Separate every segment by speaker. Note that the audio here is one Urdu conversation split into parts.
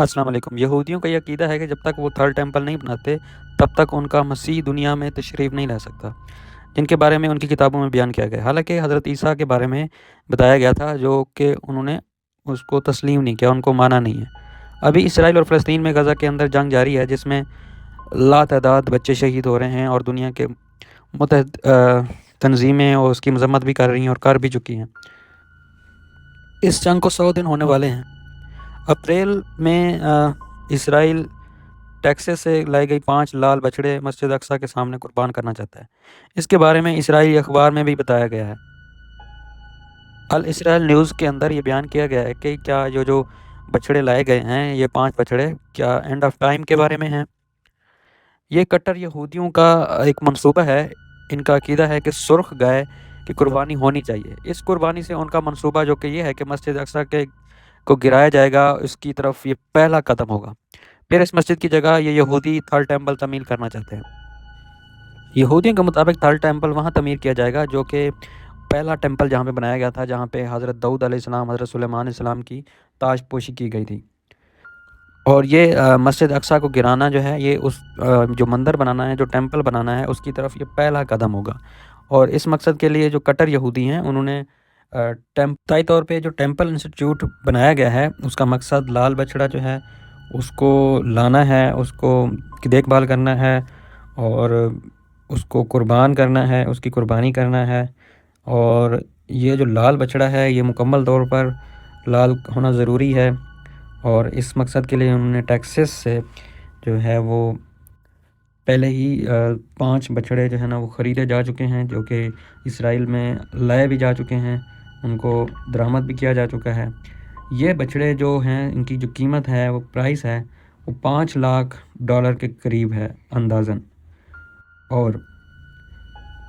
Speaker 1: السلام علیکم۔ یہودیوں کا یہ عقیدہ ہے کہ جب تک وہ تھرڈ ٹیمپل نہیں بناتے تب تک ان کا مسیح دنیا میں تشریف نہیں لا سکتا، جن کے بارے میں ان کی کتابوں میں بیان کیا گیا۔ حالانکہ حضرت عیسیٰ کے بارے میں بتایا گیا تھا جو کہ انہوں نے اس کو تسلیم نہیں کیا، ان کو مانا نہیں ہے۔ ابھی اسرائیل اور فلسطین میں غزہ کے اندر جنگ جاری ہے، جس میں لاتعداد بچے شہید ہو رہے ہیں، اور دنیا کے متحد تنظیمیں اور اس کی مذمت بھی کر رہی ہیں اور کر بھی چکی ہیں۔ اس جنگ کو 100 دن ہونے والے ہیں۔ اپریل میں اسرائیل ٹیکساس سے لائی گئی 5 لال بچڑے مسجد اقصیٰ کے سامنے قربان کرنا چاہتا ہے۔ اس کے بارے میں اسرائیلی اخبار میں بھی بتایا گیا ہے۔ الاسرائیل نیوز کے اندر یہ بیان کیا گیا ہے کہ کیا جو بچڑے لائے گئے ہیں، یہ 5 بچڑے کیا اینڈ آف ٹائم کے بارے میں ہیں۔ یہ کٹر یہودیوں کا ایک منصوبہ ہے۔ ان کا عقیدہ ہے کہ سرخ گائے کی قربانی ہونی چاہیے۔ اس قربانی سے ان کا منصوبہ جو کہ یہ ہے کہ مسجد اقصیٰ کو گرایا جائے گا، اس کی طرف یہ پہلا قدم ہوگا۔ پھر اس مسجد کی جگہ یہ یہودی تھرڈ ٹیمپل تعمیر کرنا چاہتے ہیں۔ یہودیوں کے مطابق تھرڈ ٹیمپل وہاں تعمیر کیا جائے گا جو کہ پہلا ٹیمپل جہاں پہ بنایا گیا تھا، جہاں پہ حضرت داؤد علیہ السلام، حضرت سلیمان علیہ السلام کی تاج پوشی کی گئی تھی۔ اور یہ مسجد اقصیٰ کو گرانا جو ہے، یہ اس جو مندر بنانا ہے، جو ٹیمپل بنانا ہے، اس کی طرف یہ پہلا قدم ہوگا۔ اور اس مقصد کے لیے جو کٹر یہودی ہیں، انہوں نے ابتدائی طور پہ جو ٹیمپل انسٹیٹیوٹ بنایا گیا ہے، اس کا مقصد لال بچڑا جو ہے اس کو لانا ہے، اس کو دیکھ بھال کرنا ہے، اور اس کو قربان کرنا ہے، اس کی قربانی کرنا ہے۔ اور یہ جو لال بچڑا ہے یہ مکمل طور پر لال ہونا ضروری ہے۔ اور اس مقصد کے لیے انہوں نے ٹیکساس سے جو ہے وہ پہلے ہی 5 بچڑے جو ہے نا وہ خریدے جا چکے ہیں، جو کہ اسرائیل میں لائے بھی جا چکے ہیں، ان کو درآمد بھی کیا جا چکا ہے۔ یہ بچڑے جو ہیں، ان کی جو قیمت ہے، وہ پرائس ہے، وہ $5 لاکھ کے قریب ہے اندازاً۔ اور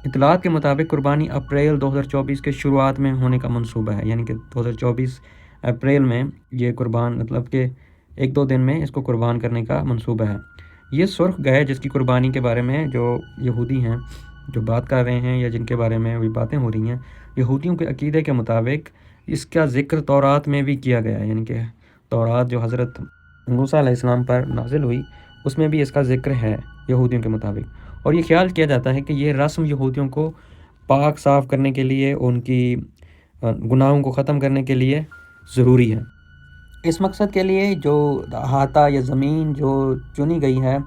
Speaker 1: اطلاعات کے مطابق قربانی اپریل 2024 کے شروعات میں ہونے کا منصوبہ ہے، یعنی کہ 2024 اپریل میں یہ قربان، مطلب کہ 1-2 دن میں اس کو قربان کرنے کا منصوبہ ہے۔ یہ سرخ گائے جس کی قربانی کے بارے میں جو یہودی ہیں جو بات کر رہے ہیں، یا جن کے بارے میں ابھی باتیں ہو رہی ہیں، یہودیوں کے عقیدے کے مطابق اس کا ذکر تورات میں بھی کیا گیا ہے، یعنی کہ تورات جو حضرت موسیٰ علیہ السلام پر نازل ہوئی، اس میں بھی اس کا ذکر ہے یہودیوں کے مطابق۔ اور یہ خیال کیا جاتا ہے کہ یہ رسم یہودیوں کو پاک صاف کرنے کے لیے، ان کی گناہوں کو ختم کرنے کے لیے ضروری ہے۔ اس مقصد کے لیے جو احاطہ یا زمین جو چنی گئی ہے،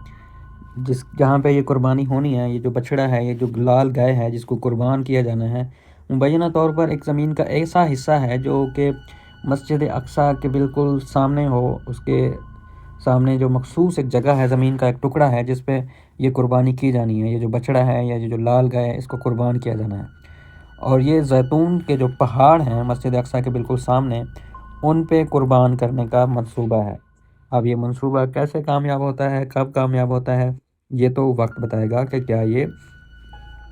Speaker 1: جہاں پہ یہ قربانی ہونی ہے، یہ جو بچڑا ہے، یہ جو لال گائے ہے جس کو قربان کیا جانا ہے، مبینہ طور پر ایک زمین کا ایسا حصہ ہے جو کہ مسجد اقصیٰ کے بالکل سامنے ہو۔ اس کے سامنے جو مخصوص ایک جگہ ہے، زمین کا ایک ٹکڑا ہے جس پہ یہ قربانی کی جانی ہے۔ یہ جو بچڑا ہے یا یہ جو لال گائے ہے، اس کو قربان کیا جانا ہے۔ اور یہ زیتون کے جو پہاڑ ہیں مسجد اقصیٰ کے بالکل سامنے، ان پہ قربان کرنے کا منصوبہ ہے۔ اب یہ منصوبہ کیسے کامیاب ہوتا ہے، کب کامیاب ہوتا ہے، یہ تو وقت بتائے گا کہ کیا یہ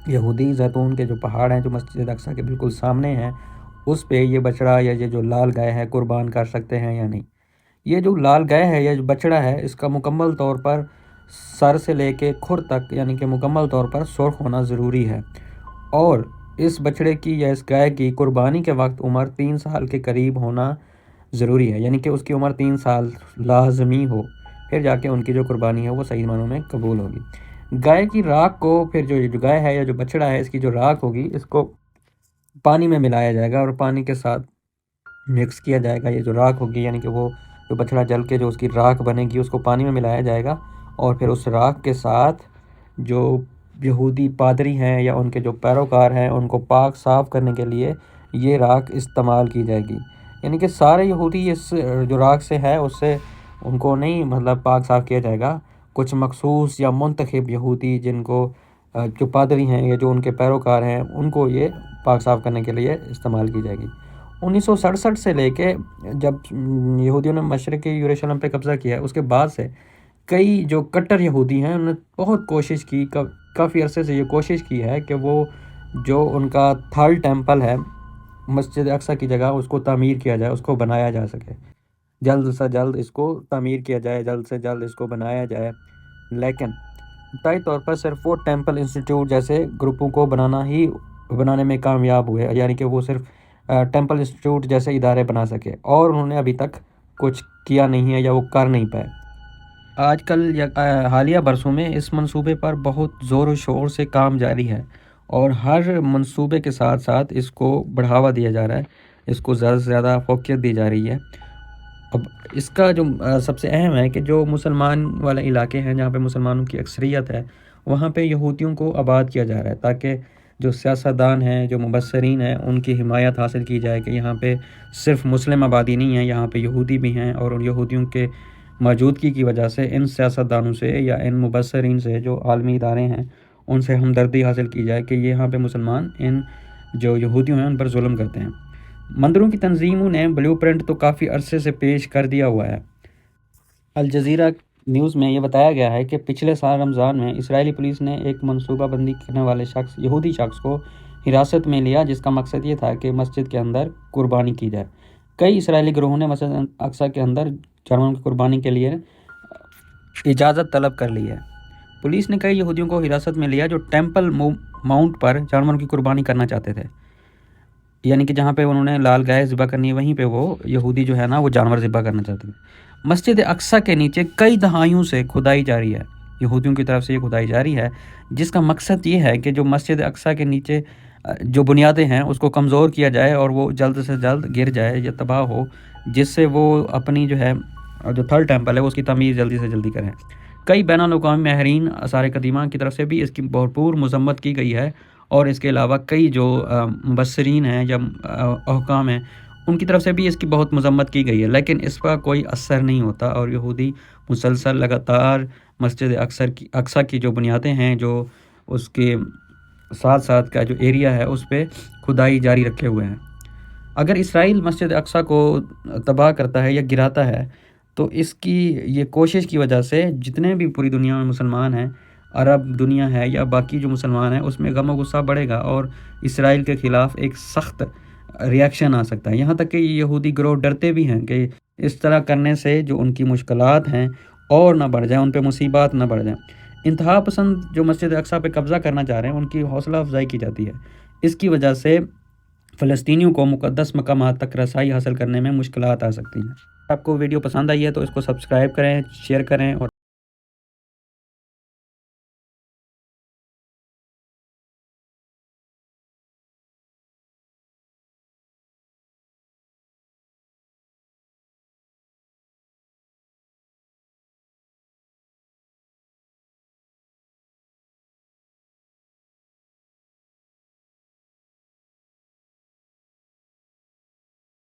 Speaker 1: یہودی زیتون کے جو پہاڑ ہیں جو مسجد اقصیٰ کے بالکل سامنے ہیں، اس پہ یہ بچڑا یا یہ جو لال گائے ہے قربان کر سکتے ہیں یا نہیں۔ یہ جو لال گائے ہے یا جو بچڑا ہے، اس کا مکمل طور پر سر سے لے کے کھر تک، یعنی کہ مکمل طور پر سرخ ہونا ضروری ہے۔ اور اس بچڑے کی یا اس گائے کی قربانی کے وقت عمر 3 سال کے قریب ہونا ضروری ہے، یعنی کہ اس کی عمر 3 سال لازمی ہو، پھر جا کے ان کی جو قربانی ہے وہ صحیح معنوں میں قبول ہوگی۔ گائے کی راکھ کو پھر جو گائے ہے یا جو بچڑا ہے، اس کی جو راکھ ہوگی، اس کو پانی میں ملایا جائے گا اور پانی کے ساتھ مکس کیا جائے گا۔ یہ جو راکھ ہوگی، یعنی کہ وہ جو بچڑا جل کے جو اس کی راکھ بنے گی، اس کو پانی میں ملایا جائے گا، اور پھر اس راکھ کے ساتھ جو یہودی پادری ہیں یا ان کے جو پیروکار ہیں، ان کو پاک صاف کرنے کے لیے یہ راکھ استعمال کی جائے گی۔ یعنی کہ سارے یہودی اس جو راکھ سے ہے اس سے ان کو نہیں مطلب پاک صاف کیا جائے گا۔ کچھ مخصوص یا منتخب یہودی جن کو جو پادری ہیں یا جو ان کے پیروکار ہیں، ان کو یہ پاک صاف کرنے کے لیے استعمال کی جائے گی۔ 1967 سے لے کے جب یہودیوں نے مشرقی یروشلم پہ قبضہ کیا ہے، اس کے بعد سے کئی جو کٹر یہودی ہیں، انہوں نے بہت کوشش کی، کافی عرصے سے یہ کوشش کی ہے کہ وہ جو ان کا تھرڈ ٹیمپل ہے مسجد اقصیٰ کی جگہ، اس کو تعمیر کیا جائے، اس کو بنایا جا سکے، جلد سے جلد اس کو تعمیر کیا جائے، جلد سے جلد اس کو بنایا جائے۔ لیکن ابتدائی طور پر صرف وہ ٹیمپل انسٹیٹیوٹ جیسے گروپوں کو بنانے میں کامیاب ہوئے، یعنی کہ وہ صرف ٹیمپل انسٹیٹیوٹ جیسے ادارے بنا سکے، اور انہوں نے ابھی تک کچھ کیا نہیں ہے یا وہ کر نہیں پائے۔ آج کل یا حالیہ برسوں میں اس منصوبے پر بہت زور و شور سے کام جاری ہے، اور ہر منصوبے کے ساتھ ساتھ اس کو بڑھاوا دیا جا رہا ہے، اس کو زیادہ سے زیادہ فوقیت دی جا رہی ہے۔ اب اس کا جو سب سے اہم ہے کہ جو مسلمان والے علاقے ہیں جہاں پہ مسلمانوں کی اکثریت ہے، وہاں پہ یہودیوں کو آباد کیا جا رہا ہے، تاکہ جو سیاستدان ہیں، جو مبصرین ہیں، ان کی حمایت حاصل کی جائے کہ یہاں پہ صرف مسلم آبادی نہیں ہے، یہاں پہ یہودی بھی ہیں، اور ان یہودیوں کے موجودگی کی وجہ سے ان سیاستدانوں سے یا ان مبصرین سے جو عالمی ادارے ہیں ان سے ہمدردی حاصل کی جائے کہ یہاں پہ مسلمان ان جو یہودیوں ہیں ان پر ظلم کرتے ہیں۔ مندروں کی تنظیموں نے بلیو پرنٹ تو کافی عرصے سے پیش کر دیا ہوا ہے۔ الجزیرہ نیوز میں یہ بتایا گیا ہے کہ پچھلے سال رمضان میں اسرائیلی پولیس نے ایک منصوبہ بندی کرنے والے یہودی شخص کو حراست میں لیا، جس کا مقصد یہ تھا کہ مسجد کے اندر قربانی کی جائے۔ کئی اسرائیلی گروہوں نے مسجد اقصی کے اندر جانوروں کی قربانی کے لیے اجازت طلب کر لی ہے۔ پولیس نے کئی یہودیوں کو حراست میں لیا جو ٹیمپل ماؤنٹ پر جانوروں کی قربانی کرنا چاہتے تھے، یعنی کہ جہاں پہ انہوں نے لال گائے ذبح کرنی ہے وہیں پہ وہ یہودی جو ہے نا وہ جانور ذبح کرنا چاہتے تھے۔ مسجد اقصی کے نیچے کئی دہائیوں سے کھدائی جاری ہے، یہودیوں کی طرف سے یہ کھدائی جاری ہے، جس کا مقصد یہ ہے کہ جو مسجد اقصی کے نیچے جو بنیادیں ہیں اس کو کمزور کیا جائے اور وہ جلد سے جلد گر جائے یا تباہ ہو، جس سے وہ اپنی جو ہے جو تھرڈ ٹیمپل ہے اس کی تعمیر جلدی سے جلدی کریں۔ کئی بین الاقوامی ماہرین آثار قدیمہ کی طرف سے بھی اس کی بھرپور مذمت کی گئی ہے، اور اس کے علاوہ کئی جو مبصرین ہیں یا حکام ہیں ان کی طرف سے بھی اس کی بہت مذمت کی گئی ہے، لیکن اس کا کوئی اثر نہیں ہوتا، اور یہودی مسلسل لگاتار مسجد اقصی کی جو بنیادیں ہیں، جو اس کے ساتھ ساتھ کا جو ایریا ہے اس پہ کھدائی جاری رکھے ہوئے ہیں۔ اگر اسرائیل مسجد اقصی کو تباہ کرتا ہے یا گراتا ہے تو اس کی یہ کوشش کی وجہ سے جتنے بھی پوری دنیا میں مسلمان ہیں، عرب دنیا ہے یا باقی جو مسلمان ہیں، اس میں غم و غصہ بڑھے گا اور اسرائیل کے خلاف ایک سخت ریاکشن آ سکتا ہے۔ یہاں تک کہ یہ یہودی گروہ ڈرتے بھی ہیں کہ اس طرح کرنے سے جو ان کی مشکلات ہیں اور نہ بڑھ جائیں، ان پہ مصیبات نہ بڑھ جائیں۔ انتہا پسند جو مسجد اقصی پہ قبضہ کرنا چاہ رہے ہیں ان کی حوصلہ افزائی کی جاتی ہے، اس کی وجہ سے فلسطینیوں کو مقدس مقامات تک رسائی حاصل کرنے میں مشکلات آ سکتی ہیں۔ آپ کو ویڈیو پسند آئی ہے تو اس کو سبسکرائب کریں، شیئر کریں اور